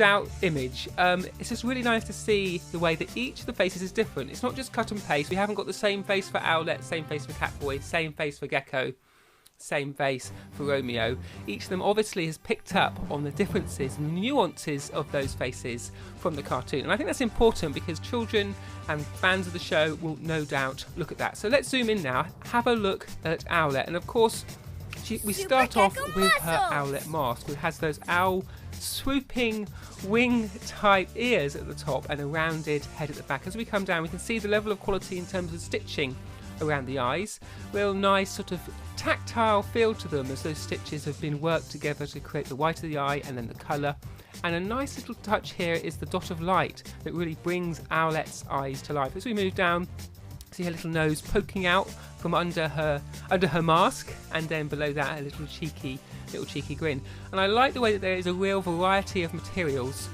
out image. It's just really nice to see the way that each of the faces is different. It's not just cut and paste. We haven't got the same face for Owlet, same face for Catboy, same face for Gecko, same face for Romeo. Each of them obviously has picked up on the differences and the nuances of those faces from the cartoon, and I think that's important because children and fans of the show will no doubt look at that. So let's zoom in now, have a look at Owlet, and of course we start off with her Owlet mask, which has those owl swooping wing type ears at the top and a rounded head at the back. As we come down, we can see the level of quality in terms of stitching around the eyes. Real nice sort of tactile feel to them as those stitches have been worked together to create the white of the eye and then the colour. And a nice little touch here is the dot of light that really brings Owlet's eyes to life. As we move down, see her little nose poking out from under her mask, and then below that a little cheeky grin. And I like the way that there is a real variety of materials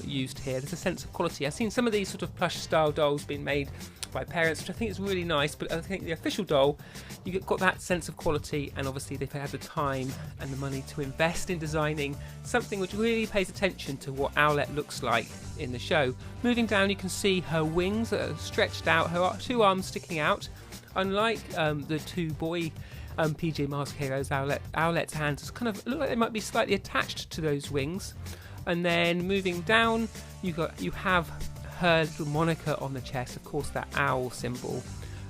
used here. There's a sense of quality. I've seen some of these sort of plush style dolls being made by parents, which I think is really nice, but I think the official doll, you've got that sense of quality, and obviously they've had the time and the money to invest in designing something which really pays attention to what Owlet looks like in the show. Moving down, you can see her wings that are stretched out, her two arms sticking out. Unlike the two boy PJ Mask heroes, Owlet's hands kind of look like they might be slightly attached to those wings. And then moving down, you have her little moniker on the chest, of course that owl symbol.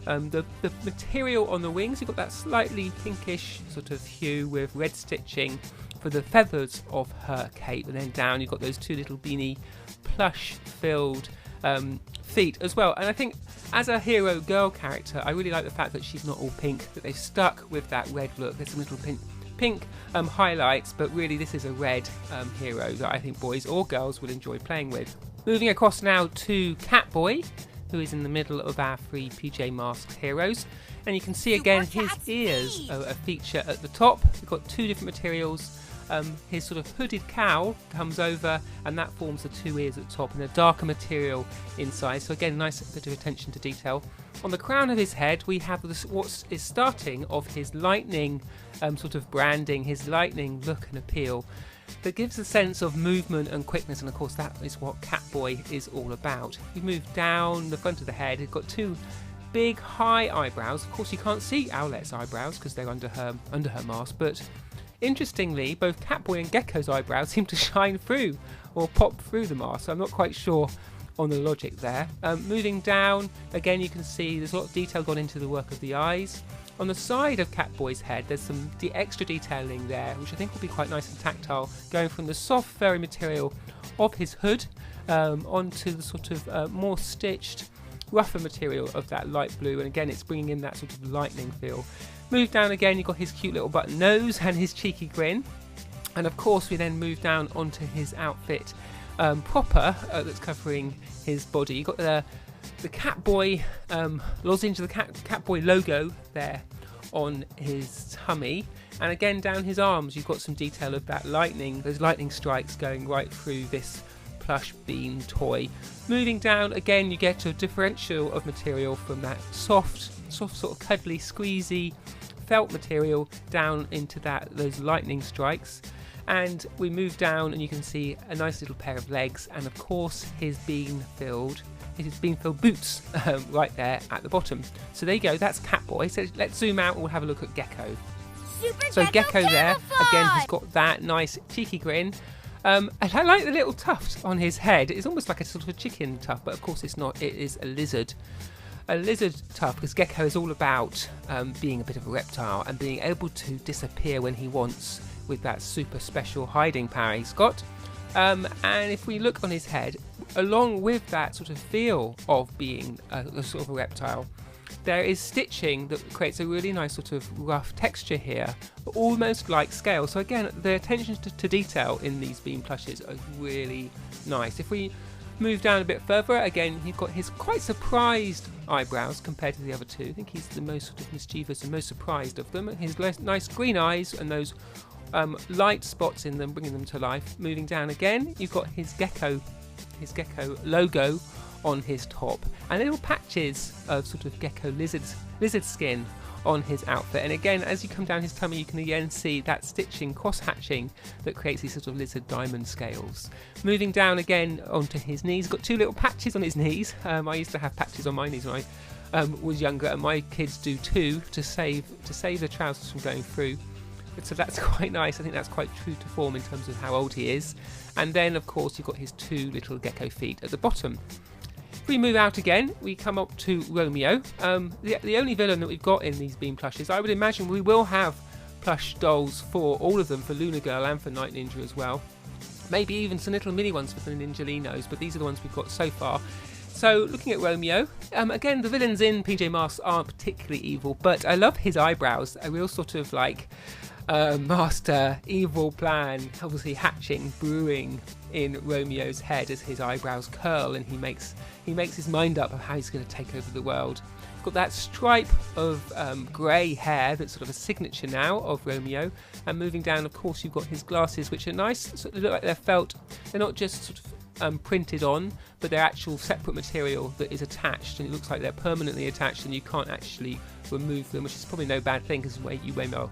The material on the wings, you've got that slightly pinkish sort of hue with red stitching for the feathers of her cape, and then down you've got those two little beanie plush filled feet as well. And I think as a hero girl character, I really like the fact that she's not all pink, that they've stuck with that red look. There's some little pink highlights, but really this is a red hero that I think boys or girls will enjoy playing with. Moving across now to Catboy, who is in the middle of our three PJ Masks heroes, and you can see again his ears are a feature at the top. We've got two different materials. His sort of hooded cowl comes over, and that forms the two ears at the top, and a darker material inside. So again, nice bit of attention to detail. On the crown of his head, we have what is starting of his lightning sort of branding, his lightning look and appeal, that gives a sense of movement and quickness, and of course that is what Catboy is all about. We move down the front of the head. It's got two big high eyebrows. Of course you can't see Owlet's eyebrows because they're under her mask, but interestingly both Catboy and Gecko's eyebrows seem to shine through or pop through the mask, so I'm not quite sure on the logic there. Moving down, again you can see there's a lot of detail gone into the work of the eyes. On the side of Catboy's head, there's some extra detailing there, which I think will be quite nice and tactile, going from the soft, furry material of his hood onto the sort of more stitched, rougher material of that light blue, and again it's bringing in that sort of lightning feel. Move down again, you've got his cute little button nose and his cheeky grin, and of course we then move down onto his outfit proper that's covering his body. You've got the Catboy lozenge, the Catboy logo there on his tummy, and again down his arms you've got some detail of that lightning, those lightning strikes going right through this plush bean toy. Moving down again, you get a differential of material from that soft sort of cuddly, squeezy felt material down into those lightning strikes. And we move down and you can see a nice little pair of legs, and of course his bean-filled boots right there at the bottom. So there you go, that's Catboy. So let's zoom out and we'll have a look at Gecko. So Gecko there, again he's got that nice cheeky grin. And I like the little tuft on his head. It's almost like a sort of a chicken tuft, but of course it's not, it is a lizard. A lizard tuft, because Gecko is all about being a bit of a reptile and being able to disappear when he wants with that super special hiding power he's got. And if we look on his head, along with that sort of feel of being a sort of a reptile, there is stitching that creates a really nice sort of rough texture here, almost like scale. So again, the attention to detail in these bean plushes are really nice. If we move down a bit further, again you've got his quite surprised eyebrows compared to the other two. I think he's the most sort of mischievous and most surprised of them. His nice green eyes and those light spots in them, bringing them to life. Moving down again, you've got his gecko logo on his top, and little patches of sort of gecko lizard skin on his outfit. And again, as you come down his tummy, you can again see that stitching, cross hatching, that creates these sort of lizard diamond scales. Moving down again onto his knees, got two little patches on his knees. I used to have patches on my knees when I was younger, and my kids do too, to save the trousers from going through. So that's quite nice. I think that's quite true to form in terms of how old he is. And then of course you've got his two little gecko feet at the bottom. If we move out again, we come up to Romeo. The only villain that we've got in these Beam plushes. I would imagine we will have plush dolls for all of them, for Luna Girl and for Night Ninja as well. Maybe even some little mini ones for the Ninjalinos, but these are the ones we've got so far. So looking at Romeo, again, the villains in PJ Masks aren't particularly evil, but I love his eyebrows. A real sort of like master evil plan, obviously hatching, brewing in Romeo's head as his eyebrows curl, and he makes his mind up of how he's going to take over the world. Got that stripe of grey hair that's sort of a signature now of Romeo, and moving down, of course, you've got his glasses, which are nice, sort of look like they're felt. They're not just sort of printed on, but they're actual separate material that is attached, and it looks like they're permanently attached, and you can't actually remove them, which is probably no bad thing, because you may well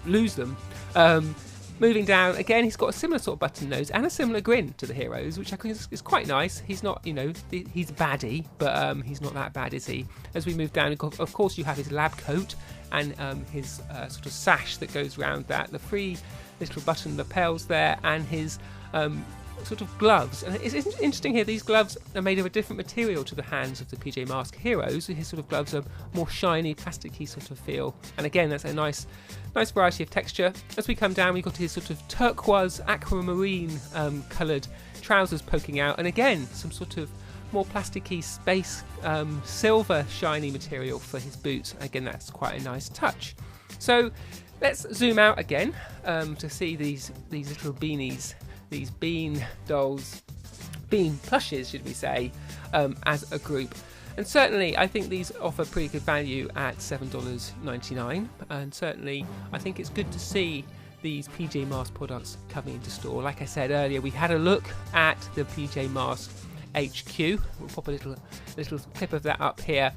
lose them. Moving down, again, he's got a similar sort of button nose and a similar grin to the heroes, which I think is quite nice. He's not, you know, he's baddie, but he's not that bad, is he? As we move down, of course, you have his lab coat and his sort of sash that goes around that, the three little button lapels there, and his sort of gloves. And it's interesting here, these gloves are made of a different material to the hands of the PJ Masks heroes. His sort of gloves are more shiny, plasticky sort of feel, and again, that's a nice variety of texture. As we come down, we've got his sort of turquoise aquamarine coloured trousers poking out, and again, some sort of more plasticky space silver shiny material for his boots. Again, that's quite a nice touch. So let's zoom out again to see these little beanies, these Bean dolls, Bean plushes, should we say, as a group. And certainly I think these offer pretty good value at $7.99, and certainly I think it's good to see these PJ Masks products coming into store. Like I said earlier, we had a look at the PJ Masks HQ. We'll pop a little clip of that up here.